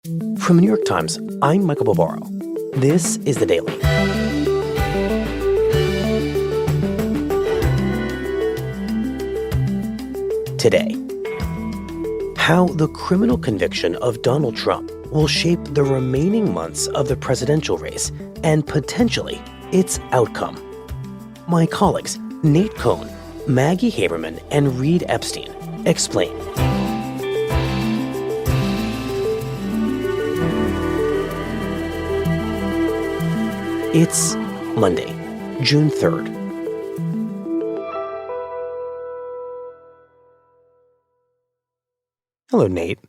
From the New York Times, I'm Michael Barbaro. This is The Daily. Today, how the criminal conviction of Donald Trump will shape the remaining months of the presidential race and potentially its outcome. My colleagues Nate Cohn, Maggie Haberman, and Reid Epstein explain. It's Monday, June 3rd. Hello, Nate.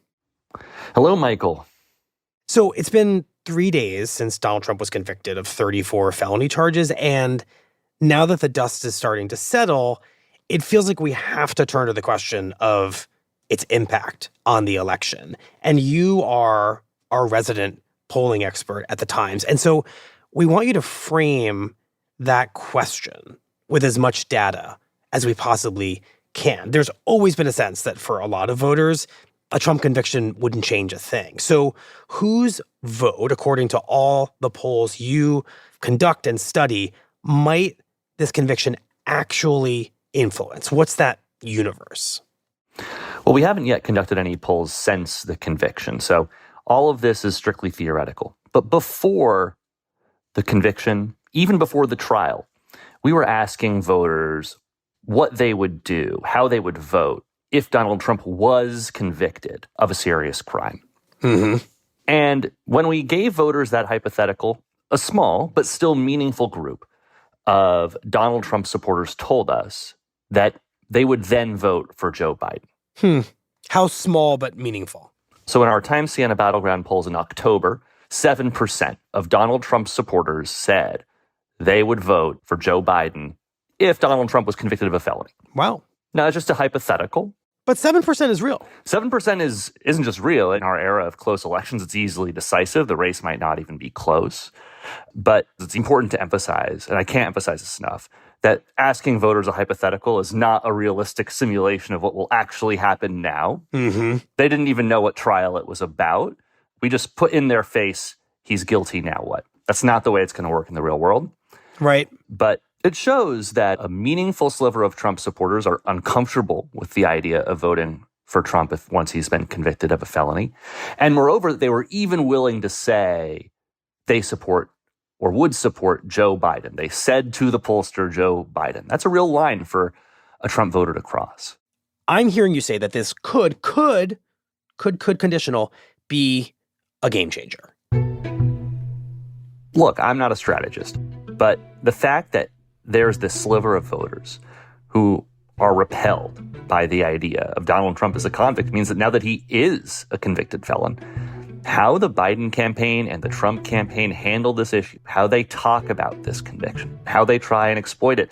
Hello, Michael. So it's been 3 days since Donald Trump was convicted of 34 felony charges, and now that the dust is starting to settle, it feels like we have to turn to the question of its impact on the election. And you are our resident polling expert at the Times. And so we want you to frame that question with as much data as we possibly can. There's always been a sense that for a lot of voters, a Trump conviction wouldn't change a thing. So whose vote, according to all the polls you conduct and study, might this conviction actually influence? What's that universe? Well, we haven't yet conducted any polls since the conviction, so all of this is strictly theoretical. But before the conviction, even before the trial, we were asking voters what they would do, how they would vote if Donald Trump was convicted of a serious crime. Mm-hmm. And when we gave voters that hypothetical, a small but still meaningful group of Donald Trump supporters told us that they would then vote for Joe Biden. How small but meaningful? So in our Times Siena Battleground polls in October, 7% of Donald Trump's supporters said they would vote for Joe Biden if Donald Trump was convicted of a felony. Wow. Now, it's just a hypothetical. But 7% is real. 7% isn't just real. In our era of close elections, it's easily decisive. The race might not even be close. But it's important to emphasize, and I can't emphasize this enough, that asking voters a hypothetical is not a realistic simulation of what will actually happen now. Mm-hmm. They didn't even know what trial it was about. We just put in their face, he's guilty, now what? That's not the way it's going to work in the real world. Right. But it shows that a meaningful sliver of Trump supporters are uncomfortable with the idea of voting for Trump once he's been convicted of a felony. And moreover, they were even willing to say they support or would support Joe Biden. They said to the pollster, Joe Biden. That's a real line for a Trump voter to cross. I'm hearing you say that this could conditional be a game changer. Look, I'm not a strategist, but the fact that there's this sliver of voters who are repelled by the idea of Donald Trump as a convict means that now that he is a convicted felon, how the Biden campaign and the Trump campaign handle this issue, how they talk about this conviction, how they try and exploit it,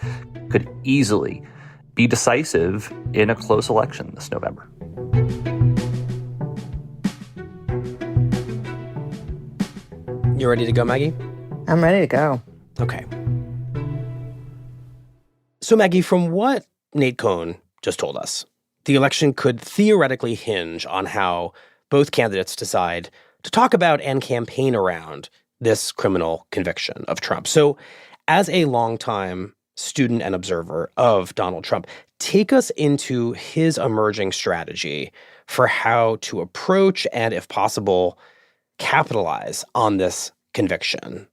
could easily be decisive in a close election this November. You ready to go, Maggie? I'm ready to go. Okay. So, Maggie, from what Nate Cohn just told us, the election could theoretically hinge on how both candidates decide to talk about and campaign around this criminal conviction of Trump. So, as a longtime student and observer of Donald Trump, take us into his emerging strategy for how to approach and, if possible, capitalize on this conviction.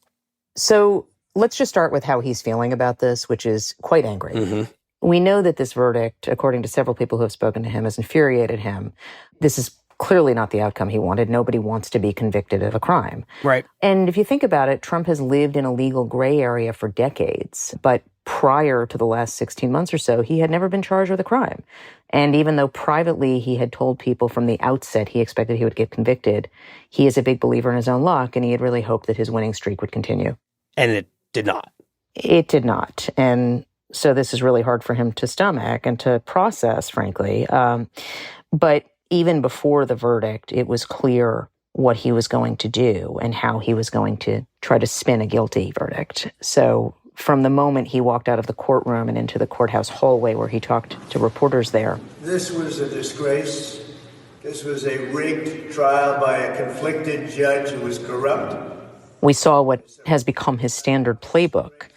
So let's just start with how he's feeling about this, which is quite angry. Mm-hmm. We know that this verdict, according to several people who have spoken to him, has infuriated him. This is clearly not the outcome he wanted. Nobody wants to be convicted of a crime. Right. And if you think about it, Trump has lived in a legal gray area for decades. But prior to the last 16 months or so, he had never been charged with a crime. And even though privately he had told people from the outset he expected he would get convicted, he is a big believer in his own luck, and he had really hoped that his winning streak would continue. And it did not. It did not. And so this is really hard for him to stomach and to process, frankly. But even before the verdict, it was clear what he was going to do and how he was going to try to spin a guilty verdict. So from the moment he walked out of the courtroom and into the courthouse hallway where he talked to reporters there. This was a disgrace This was a rigged trial by a conflicted judge who was corrupt. We saw what has become his standard playbook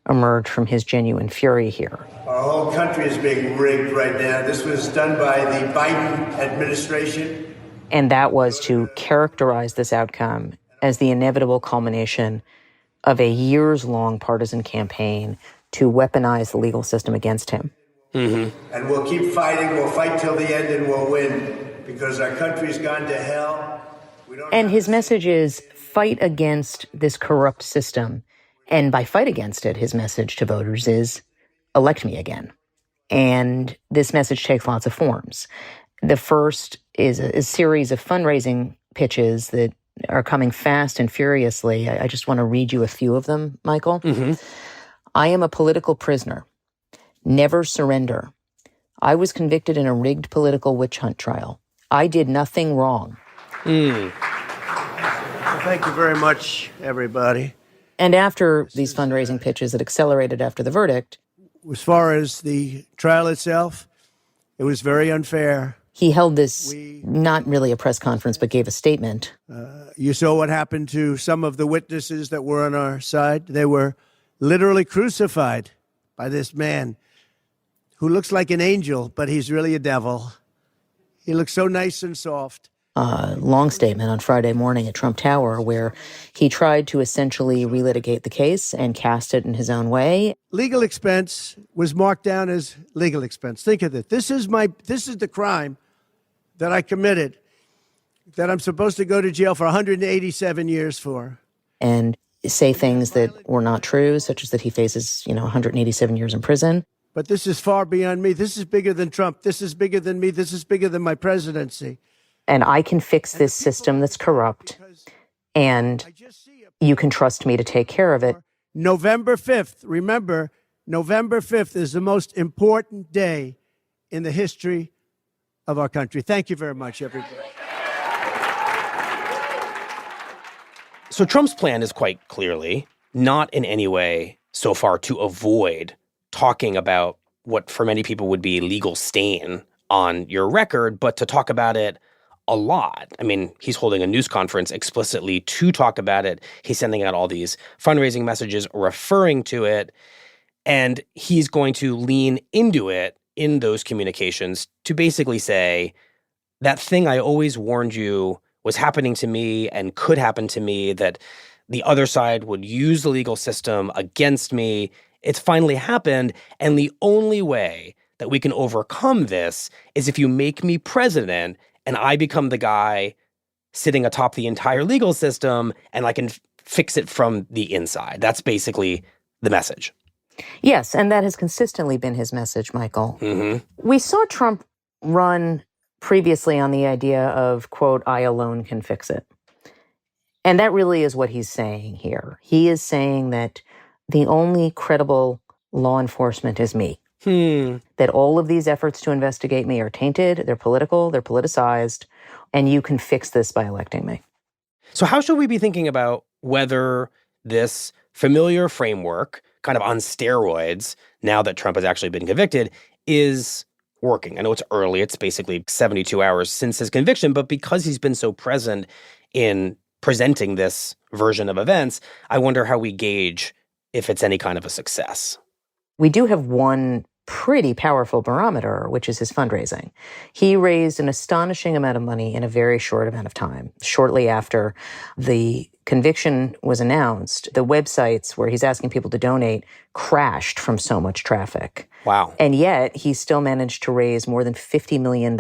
emerge from his genuine fury here. Our whole country is being rigged right now. This was done by the Biden administration. And that was to characterize this outcome as the inevitable culmination of a years-long partisan campaign to weaponize the legal system against him. Mm-hmm. And we'll keep fighting. We'll fight till the end and we'll win because our country's gone to hell. And his message is fight against this corrupt system. And by fight against it, his message to voters is elect me again. And this message takes lots of forms. The first is a series of fundraising pitches that are coming fast and furiously. I just want to read you a few of them, Michael. Mm-hmm. I am a political prisoner. Never surrender. I was convicted in a rigged political witch hunt trial. I did nothing wrong. Well, thank you very much, everybody. And after these fundraising pitches that accelerated after the verdict, as far as the trial itself, it was very unfair. He held this, not really a press conference, but gave a statement. You saw what happened to some of the witnesses that were on our side. They were literally crucified by this man who looks like an angel, but he's really a devil. He looks so nice and soft. Long statement on Friday morning at Trump Tower where he tried to essentially relitigate the case and cast it in his own way. Legal expense was marked down as legal expense. Think of it. This is the crime that I committed, that I'm supposed to go to jail for 187 years for. And say things that were not true, such as that he faces, 187 years in prison. But this is far beyond me. This is bigger than Trump. This is bigger than me. This is bigger than my presidency. And I can fix this system that's corrupt, and you can trust me to take care of it. November 5th, remember, November 5th is the most important day in the history of our country. Thank you very much, everybody. So Trump's plan is quite clearly not in any way so far to avoid talking about what for many people would be a legal stain on your record, but to talk about it a lot. I mean, he's holding a news conference explicitly to talk about it. He's sending out all these fundraising messages referring to it, and he's going to lean into it in those communications to basically say, that thing I always warned you was happening to me and could happen to me, that the other side would use the legal system against me. It's finally happened, and the only way that we can overcome this is if you make me president and I become the guy sitting atop the entire legal system and I can fix it from the inside. That's basically the message. Yes, and that has consistently been his message, Michael. Mm-hmm. We saw Trump run previously on the idea of, quote, I alone can fix it. And that really is what he's saying here. He is saying that the only credible law enforcement is me. That all of these efforts to investigate me are tainted, they're political, they're politicized, and you can fix this by electing me. So how should we be thinking about whether this familiar framework, kind of on steroids, now that Trump has actually been convicted, is working? I know it's early. It's basically 72 hours since his conviction, but because he's been so present in presenting this version of events, I wonder how we gauge if it's any kind of a success. We do have one pretty powerful barometer, which is his fundraising. He raised an astonishing amount of money in a very short amount of time. Shortly after the conviction was announced, the websites where he's asking people to donate crashed from so much traffic. Wow. And yet he still managed to raise more than $50 million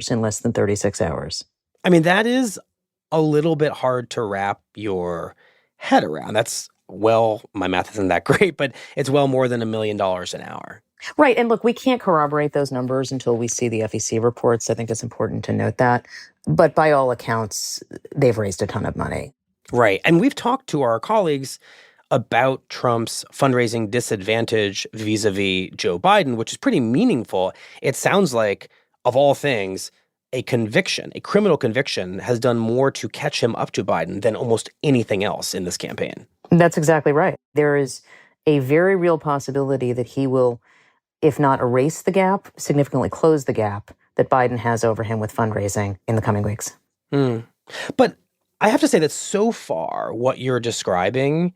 in less than 36 hours. I mean, that is a little bit hard to wrap your head around. That's, well, my math isn't that great, but it's well more than $1 million an hour. Right. And look, we can't corroborate those numbers until we see the FEC reports. I think it's important to note that. But by all accounts, they've raised a ton of money. Right. And we've talked to our colleagues about Trump's fundraising disadvantage vis-a-vis Joe Biden, which is pretty meaningful. It sounds like, of all things, a conviction, a criminal conviction, has done more to catch him up to Biden than almost anything else in this campaign. That's exactly right. There is a very real possibility that he will, if not erase the gap, significantly close the gap that Biden has over him with fundraising in the coming weeks. But I have to say that so far, what you're describing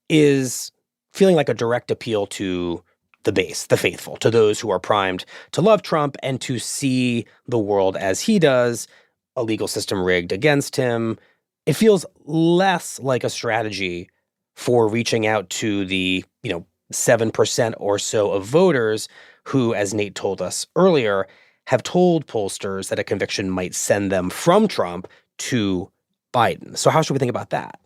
is feeling like a direct appeal to the base, the faithful, to those who are primed to love Trump and to see the world as he does, a legal system rigged against him. It feels less like a strategy for reaching out to the, 7% or so of voters who, as Nate told us earlier, have told pollsters that a conviction might send them from Trump to Biden. So how should we think about that?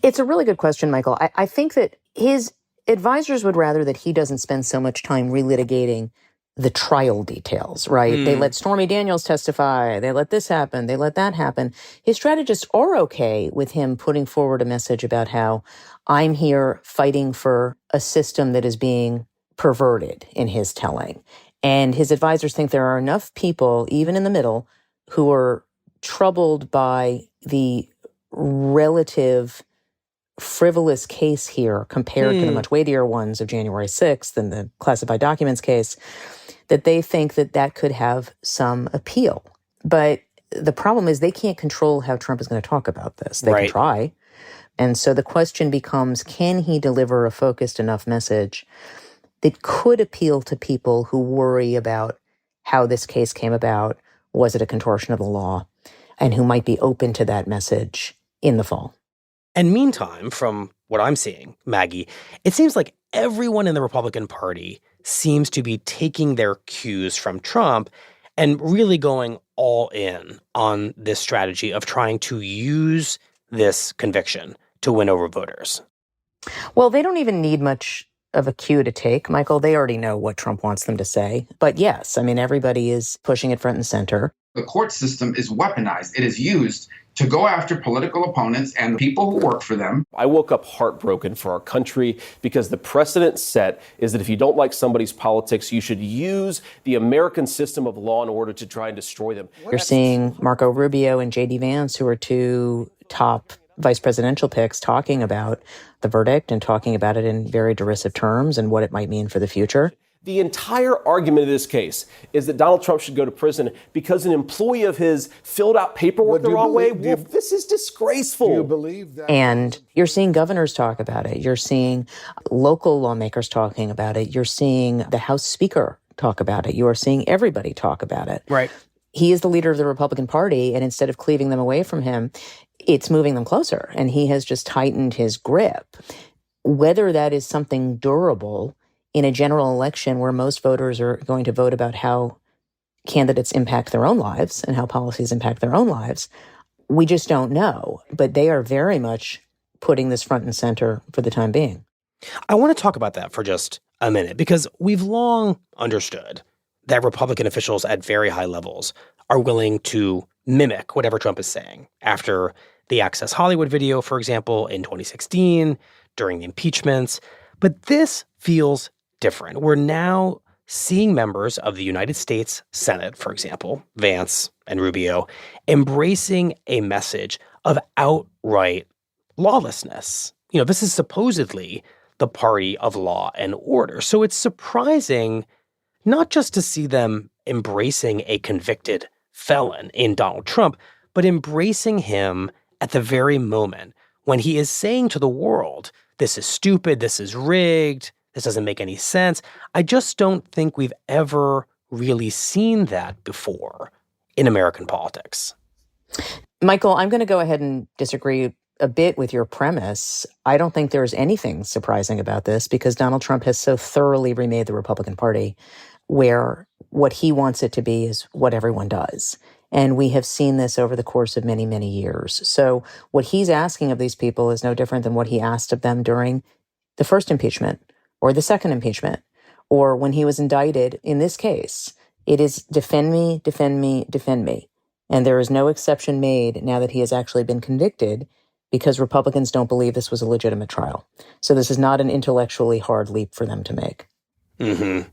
It's a really good question, Michael. I think that his advisors would rather that he doesn't spend so much time relitigating the trial details, right? They let Stormy Daniels testify. They let this happen. They let that happen. His strategists are okay with him putting forward a message about how I'm here fighting for a system that is being perverted in his telling. And his advisors think there are enough people, even in the middle, who are troubled by the relative frivolous case here compared to the much weightier ones of January 6th and the classified documents case, that they think that that could have some appeal. But the problem is they can't control how Trump is going to talk about this. They can try. And so the question becomes, can he deliver a focused enough message that could appeal to people who worry about how this case came about? Was it a contortion of the law? And who might be open to that message in the fall. And meantime, from what I'm seeing, Maggie, it seems like everyone in the Republican Party seems to be taking their cues from Trump and really going all in on this strategy of trying to use this conviction to win over voters. Well, they don't even need much of a cue to take, Michael. They already know what Trump wants them to say. But yes, I mean, everybody is pushing it front and center. The court system is weaponized. It is used to go after political opponents and people who work for them. I woke up heartbroken for our country because the precedent set is that if you don't like somebody's politics, you should use the American system of law and order to try and destroy them. You're seeing Marco Rubio and J.D. Vance, who are two top vice presidential picks, talking about the verdict and talking about it in very derisive terms and what it might mean for the future. The entire argument of this case is that Donald Trump should go to prison because an employee of his filled out paperwork the wrong way. Well, this is disgraceful. Do you believe that? And you're seeing governors talk about it. You're seeing local lawmakers talking about it. You're seeing the House Speaker talk about it. You are seeing everybody talk about it. Right. He is the leader of the Republican Party, and instead of cleaving them away from him, it's moving them closer. And he has just tightened his grip. Whether that is something durable in a general election where most voters are going to vote about how candidates impact their own lives and how policies impact their own lives, we just don't know. But they are very much putting this front and center for the time being. I want to talk about that for just a minute, because we've long understood that Republican officials at very high levels are willing to mimic whatever Trump is saying. After the Access Hollywood video, for example, in 2016, during the impeachments. But this feels different. We're now seeing members of the United States Senate, for example, Vance and Rubio, embracing a message of outright lawlessness. This is supposedly the party of law and order. So it's surprising not just to see them embracing a convicted felon in Donald Trump, but embracing him at the very moment when he is saying to the world, this is stupid, this is rigged, this doesn't make any sense. I just don't think we've ever really seen that before in American politics. Michael, I'm going to go ahead and disagree a bit with your premise. I don't think there's anything surprising about this because Donald Trump has so thoroughly remade the Republican Party where what he wants it to be is what everyone does. And we have seen this over the course of many, many years. So what he's asking of these people is no different than what he asked of them during the first impeachment or the second impeachment, or when he was indicted in this case. It is defend me, defend me, defend me. And there is no exception made now that he has actually been convicted because Republicans don't believe this was a legitimate trial. So this is not an intellectually hard leap for them to make. Mm-hmm.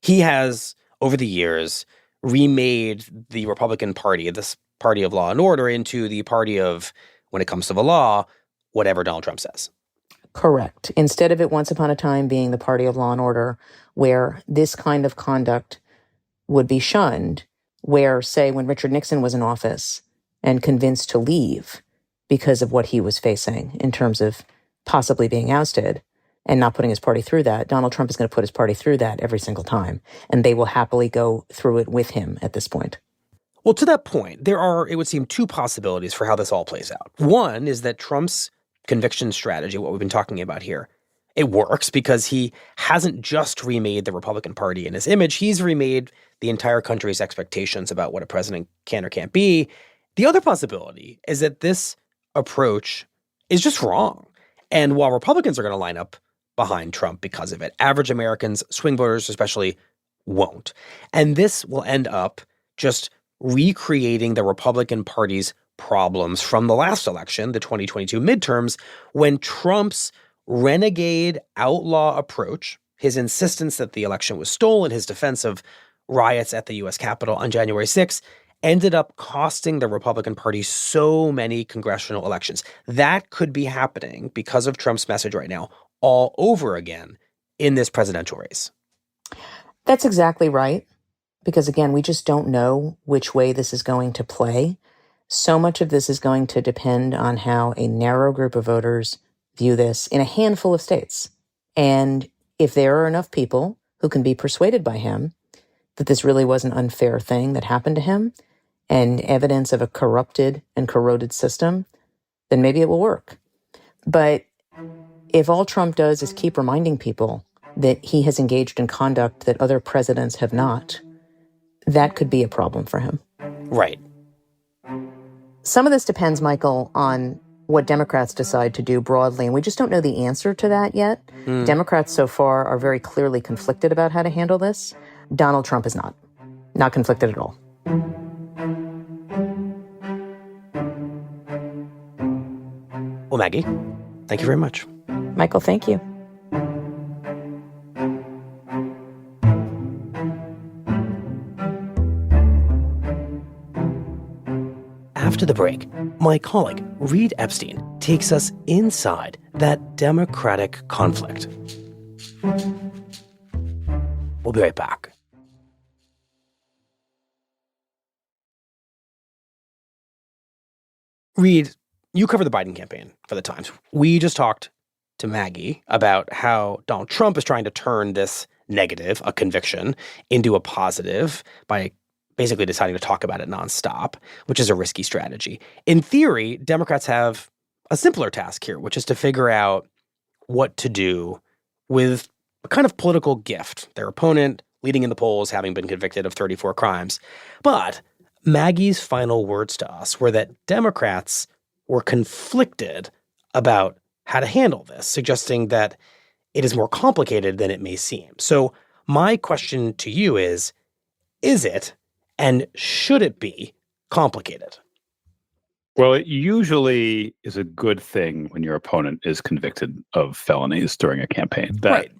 He has, over the years, remade the Republican Party, this party of law and order, into the party of, when it comes to the law, whatever Donald Trump says. Correct. Instead of it once upon a time being the party of law and order, where this kind of conduct would be shunned, where, say, when Richard Nixon was in office and convinced to leave because of what he was facing in terms of possibly being ousted and not putting his party through that, Donald Trump is going to put his party through that every single time. And they will happily go through it with him at this point. Well, to that point, there are, it would seem, two possibilities for how this all plays out. One is that Trump's conviction strategy, what we've been talking about here, it works because he hasn't just remade the Republican Party in his image. He's remade the entire country's expectations about what a president can or can't be. The other possibility is that this approach is just wrong. And while Republicans are going to line up behind Trump because of it, average Americans, swing voters especially, won't. And this will end up just recreating the Republican Party's problems from the last election, the 2022 midterms, when Trump's renegade outlaw approach, his insistence that the election was stolen, his defense of riots at the U.S. Capitol on January 6th, ended up costing the Republican Party so many congressional elections. That could be happening because of Trump's message right now all over again in this presidential race. That's exactly right. Because again, we just don't know which way this is going to play. So much of this is going to depend on how a narrow group of voters view this in a handful of states. And if there are enough people who can be persuaded by him that this really was an unfair thing that happened to him and evidence of a corrupted and corroded system, then maybe it will work. But if all Trump does is keep reminding people that he has engaged in conduct that other presidents have not, that could be a problem for him. Right. Some of this depends, Michael, on what Democrats decide to do broadly, and we just don't know the answer to that yet. Democrats so far are very clearly conflicted about how to handle this. Donald Trump is not conflicted at all. Well, Maggie, thank you very much. Michael, thank you. After the break, my colleague, Reid Epstein, takes us inside that Democratic conflict. We'll be right back. Reid, you cover the Biden campaign for the Times. We just talked to Maggie about how Donald Trump is trying to turn this negative, a conviction, into a positive by basically deciding to talk about it nonstop, which is a risky strategy. In theory, Democrats have a simpler task here, which is to figure out what to do with a kind of political gift, their opponent leading in the polls, having been convicted of 34 crimes. But Maggie's final words to us were that Democrats were conflicted about how to handle this, suggesting that it is more complicated than it may seem. So my question to you is it, and should it be, complicated? Well, it usually is a good thing when your opponent is convicted of felonies during a campaign. Right.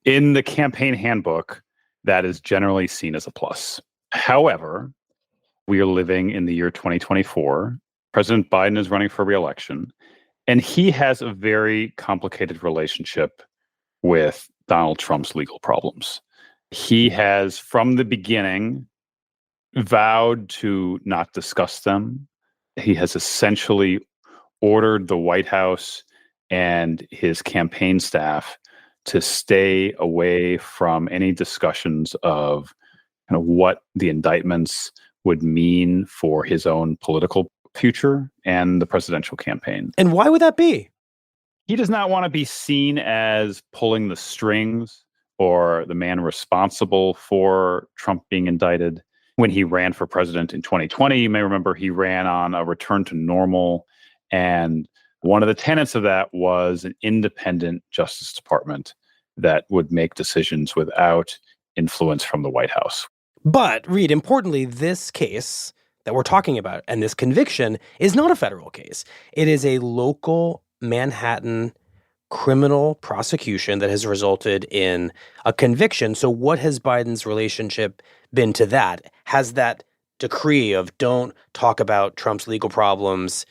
In the campaign handbook, that is generally seen as a plus. However, we are living in the year 2024. President Biden is running for re-election, and he has a very complicated relationship with Donald Trump's legal problems. He has, from the beginning, vowed to not discuss them. He has essentially ordered the White House and his campaign staff to stay away from any discussions of what the indictments would mean for his own political future and the presidential campaign. And why would that be? He does not want to be seen as pulling the strings or the man responsible for Trump being indicted. When he ran for president in 2020, you may remember he ran on a return to normal. And one of the tenets of that was an independent Justice Department that would make decisions without influence from the White House. But, Reid, importantly, this case that we're talking about and this conviction is not a federal case. It is a local Manhattan criminal prosecution that has resulted in a conviction. So what has Biden's relationship been to that? Has that decree of don't talk about Trump's legal problems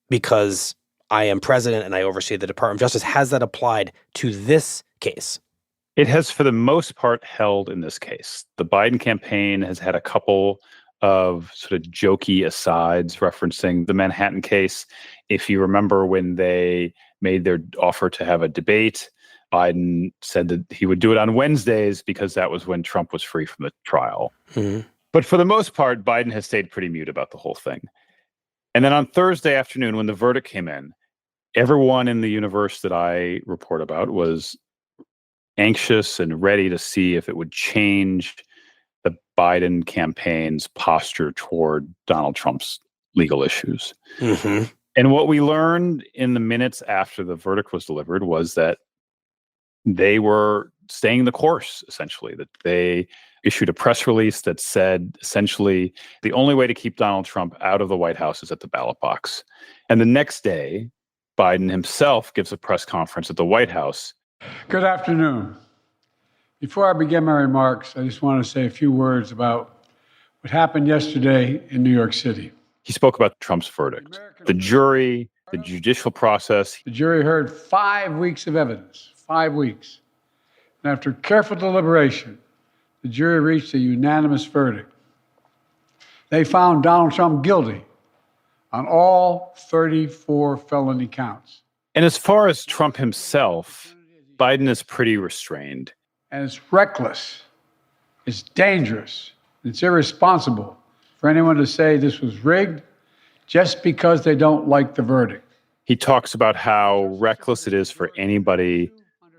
because I am president and I oversee the Department of Justice, has that applied to this case? It has, for the most part, held in this case. The Biden campaign has had a couple of sort of jokey asides referencing the Manhattan case. If you remember when they made their offer to have a debate, Biden said that he would do it on Wednesdays because that was when Trump was free from the trial. Mm-hmm. But for the most part, Biden has stayed pretty mute about the whole thing. And then on Thursday afternoon, when the verdict came in, everyone in the universe that I report about was anxious and ready to see if it would change the Biden campaign's posture toward Donald Trump's legal issues. Mm-hmm. And what we learned in the minutes after the verdict was delivered was that they were staying the course, essentially, that they issued a press release that said, essentially, the only way to keep Donald Trump out of the White House is at the ballot box. And the next day, Biden himself gives a press conference at the White House. Good afternoon. Before I begin my remarks, I just want to say a few words about what happened yesterday in New York City. He spoke about Trump's verdict, the jury, the judicial process. The jury heard 5 weeks of evidence, 5 weeks. And after careful deliberation, the jury reached a unanimous verdict. They found Donald Trump guilty on all 34 felony counts. And as far as Trump himself, Biden is pretty restrained. And it's reckless, it's dangerous, it's irresponsible for anyone to say this was rigged just because they don't like the verdict. He talks about how reckless it is for anybody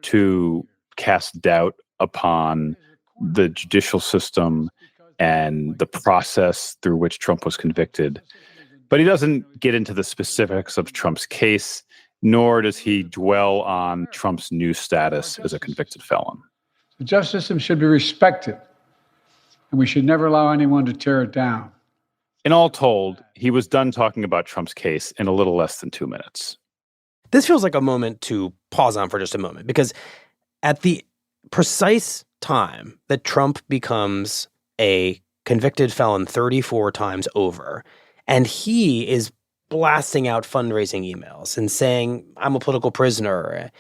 to cast doubt upon the judicial system and the process through which Trump was convicted. But he doesn't get into the specifics of Trump's case, nor does he dwell on Trump's new status as a convicted felon. The justice system should be respected, and we should never allow anyone to tear it down. In all told, he was done talking about Trump's case in a little less than 2 minutes. This feels like a moment to pause on for just a moment, because at the precise time that Trump becomes a convicted felon 34 times over, and he is blasting out fundraising emails and saying, I'm a political prisoner,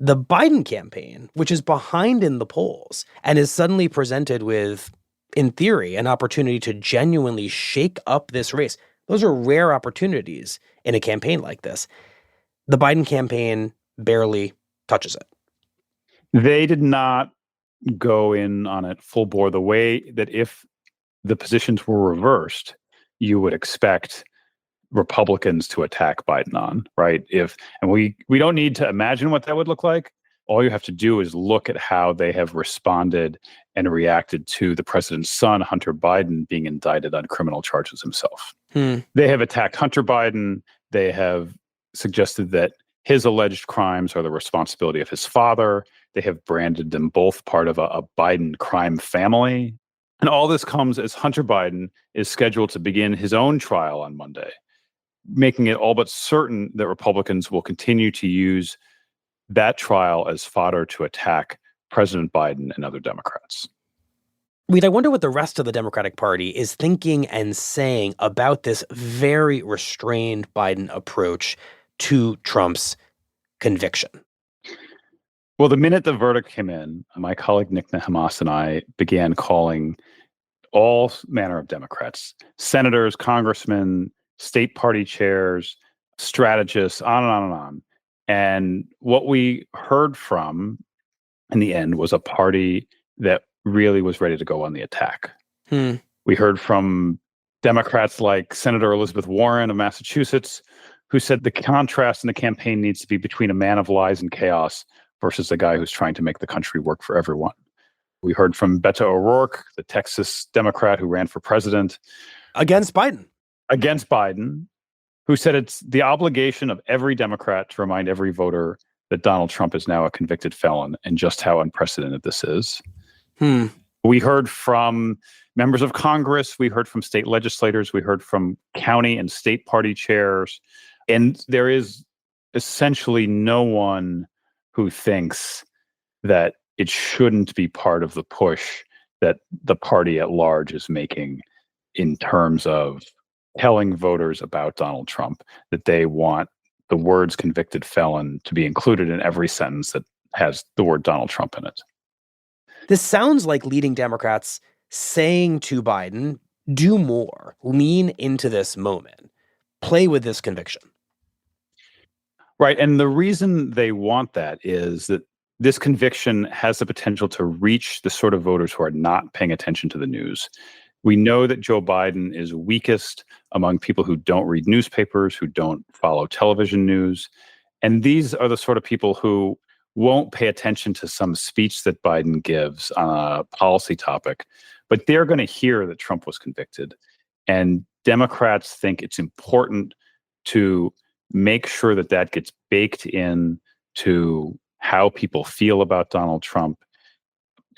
the Biden campaign, which is behind in the polls and is suddenly presented with, in theory, an opportunity to genuinely shake up this race. Those are rare opportunities in a campaign like this. The Biden campaign barely touches it. They did not go in on it full bore the way that if the positions were reversed, you would expect Republicans to attack Biden on, right? And we don't need to imagine what that would look like. All you have to do is look at how they have responded and reacted to the president's son, Hunter Biden, being indicted on criminal charges himself. They have attacked Hunter Biden. They have suggested that his alleged crimes are the responsibility of his father. They have branded them both part of a Biden crime family. And all this comes as Hunter Biden is scheduled to begin his own trial on Monday, making it all but certain that Republicans will continue to use that trial as fodder to attack President Biden and other Democrats. Reid, I wonder what the rest of the Democratic Party is thinking and saying about this very restrained Biden approach to Trump's conviction. Well, the minute the verdict came in, my colleague Nick Hamas and I began calling all manner of Democrats, senators, congressmen, state party chairs, strategists, on and on and on. And what we heard from in the end was a party that really was ready to go on the attack. We heard from Democrats like Senator Elizabeth Warren of Massachusetts, who said the contrast in the campaign needs to be between a man of lies and chaos versus a guy who's trying to make the country work for everyone. We heard from Beto O'Rourke, the Texas Democrat who ran for president. Against Biden, who said it's the obligation of every Democrat to remind every voter that Donald Trump is now a convicted felon and just how unprecedented this is. We heard from members of Congress. We heard from state legislators. We heard from county and state party chairs. And there is essentially no one who thinks that it shouldn't be part of the push that the party at large is making in terms of telling voters about Donald Trump, that they want the words convicted felon to be included in every sentence that has the word Donald Trump in it. This sounds like leading Democrats saying to Biden, do more, lean into this moment, play with this conviction? Right. And the reason they want that is that this conviction has the potential to reach the sort of voters who are not paying attention to the news. We know that Joe Biden is weakest among people who don't read newspapers, who don't follow television news. And these are the sort of people who won't pay attention to some speech that Biden gives on a policy topic, but they're going to hear that Trump was convicted. And Democrats think it's important to make sure that that gets baked in to how people feel about Donald Trump,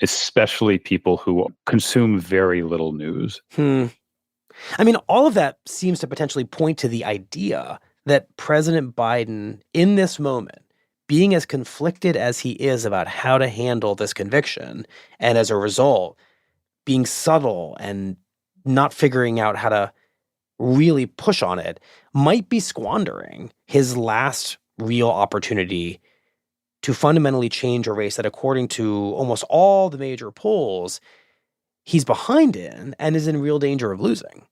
especially people who consume very little news. I mean, all of that seems to potentially point to the idea that President Biden, in this moment, being as conflicted as he is about how to handle this conviction, and as a result, being subtle and not figuring out how to really push on it, might be squandering his last real opportunity to fundamentally change a race that, according to almost all the major polls, he's behind in and is in real danger of losing.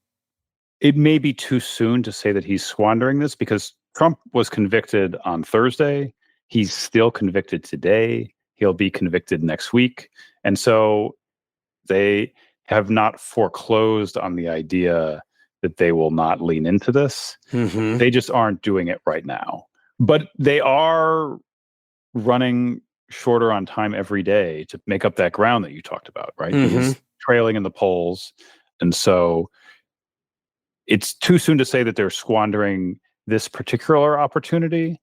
It may be too soon to say that he's squandering this because Trump was convicted on Thursday. He's still convicted today. He'll be convicted next week. And so they have not foreclosed on the idea that they will not lean into this. Mm-hmm. They just aren't doing it right now. But they are running shorter on time every day to make up that ground that you talked about, right? Mm-hmm. He's trailing in the polls. And so it's too soon to say that they're squandering this particular opportunity,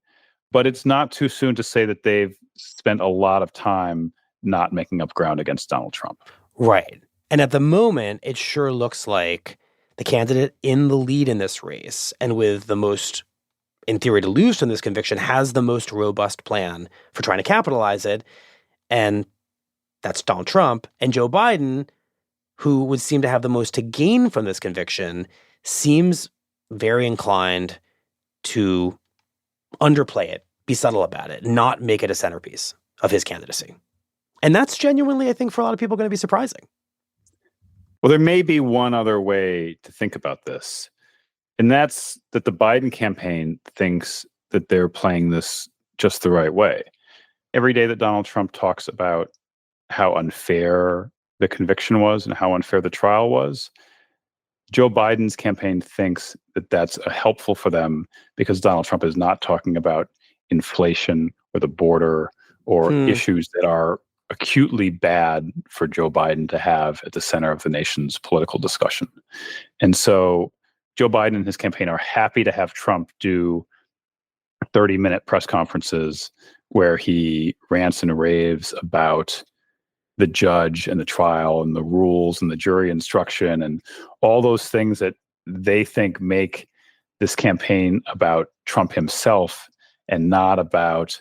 but it's not too soon to say that they've spent a lot of time not making up ground against Donald Trump. Right. And at the moment, it sure looks like the candidate in the lead in this race and with the most, in theory, to lose from this conviction has the most robust plan for trying to capitalize it. And that's Donald Trump. And Joe Biden, who would seem to have the most to gain from this conviction, seems very inclined to underplay it, be subtle about it, not make it a centerpiece of his candidacy. And that's genuinely, I think, for a lot of people going to be surprising. Well, there may be one other way to think about this, and that's that the Biden campaign thinks that they're playing this just the right way. Every day that Donald Trump talks about how unfair the conviction was and how unfair the trial was, Joe Biden's campaign thinks that that's helpful for them because Donald Trump is not talking about inflation or the border or issues that are acutely bad for Joe Biden to have at the center of the nation's political discussion. And so Joe Biden and his campaign are happy to have Trump do 30-minute press conferences where he rants and raves about the judge and the trial and the rules and the jury instruction and all those things that they think make this campaign about Trump himself and not about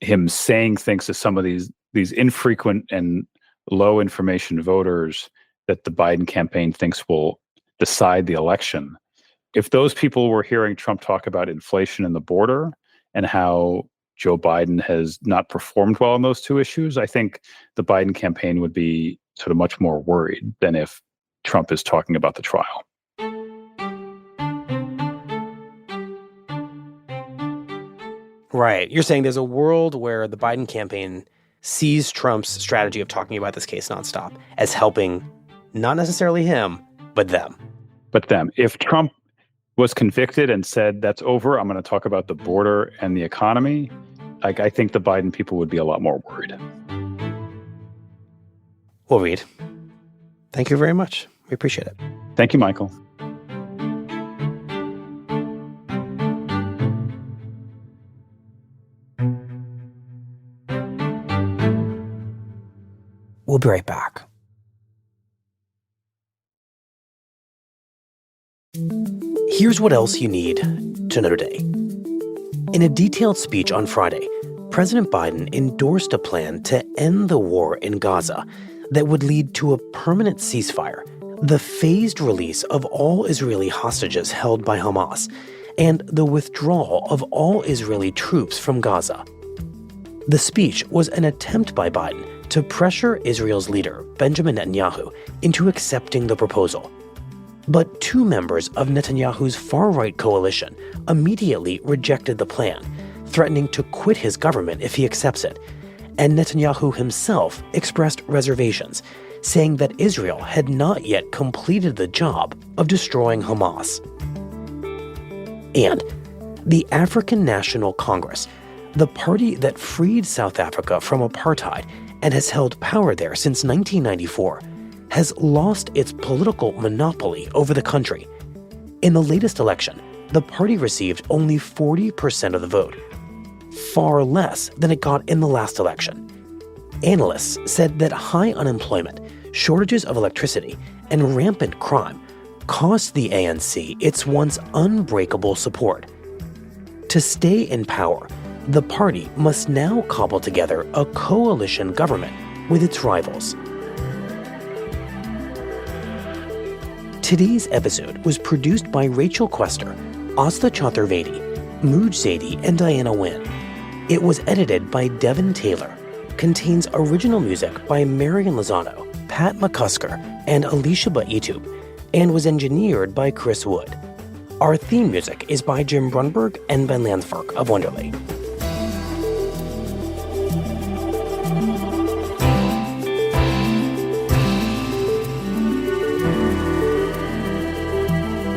him saying things to some of these infrequent and low information voters that the Biden campaign thinks will decide the election. If those people were hearing Trump talk about inflation and the border and how Joe Biden has not performed well on those two issues, I think the Biden campaign would be sort of much more worried than if Trump is talking about the trial. Right. You're saying there's a world where the Biden campaign sees Trump's strategy of talking about this case nonstop as helping not necessarily him, but them. But them. If Trump was convicted and said, that's over, I'm going to talk about the border and the economy, I think the Biden people would be a lot more worried. Well, Reid, thank you very much. We appreciate it. Thank you, Michael. We'll be right back. Here's what else you need to know today. In a detailed speech on Friday, President Biden endorsed a plan to end the war in Gaza that would lead to a permanent ceasefire, the phased release of all Israeli hostages held by Hamas, and the withdrawal of all Israeli troops from Gaza. The speech was an attempt by Biden to pressure Israel's leader, Benjamin Netanyahu, into accepting the proposal. But two members of Netanyahu's far-right coalition immediately rejected the plan, threatening to quit his government if he accepts it. And Netanyahu himself expressed reservations, saying that Israel had not yet completed the job of destroying Hamas. And the African National Congress, the party that freed South Africa from apartheid and has held power there since 1994, has lost its political monopoly over the country. In the latest election, the party received only 40% of the vote, far less than it got in the last election. Analysts said that high unemployment, shortages of electricity, and rampant crime cost the ANC its once unbreakable support. To stay in power, the party must now cobble together a coalition government with its rivals. Today's episode was produced by Rachel Quester, Asta Chaturvedi, Mooj Zaidi, and Diana Wynn. It was edited by Devin Taylor, contains original music by Marian Lozano, Pat McCusker, and Alicia Baitub, and was engineered by Chris Wood. Our theme music is by Jim Brunberg and Ben Landsberg of Wonderly.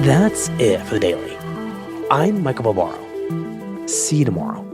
That's it for the Daily. I'm Michael Barbaro. See you tomorrow.